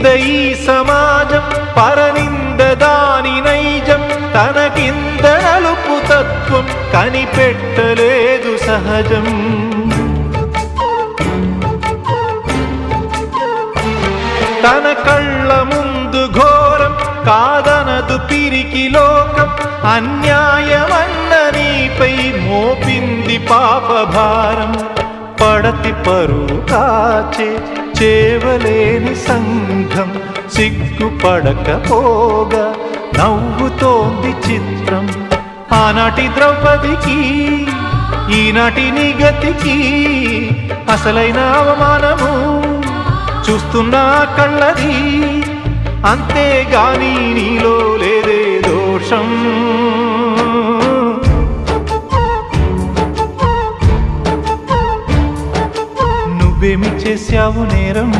నింద ఈ సమాజం పరనింద దాని నైజం తన కింద నలుపు తత్వం కనిపెట్టలేదు సహజం తన కళ్ళ ముందు ఘోరం కాదనదు పిరికి లోకం అన్యాయమన్న నీపై మోపింది పాపభారం పడతి పరువు కాచే చేవలేని సంఘం సిగ్గుపడకపోగా నవ్వుతోంది చిత్రం ఆనాటి ద్రౌపదికి ఈనాటి నిగతికి అసలైన అవమానము చూస్తున్నా కళ్ళది అంతేగాని నీలో లేదే దోషం నువ్వేమి చేశావు నేరం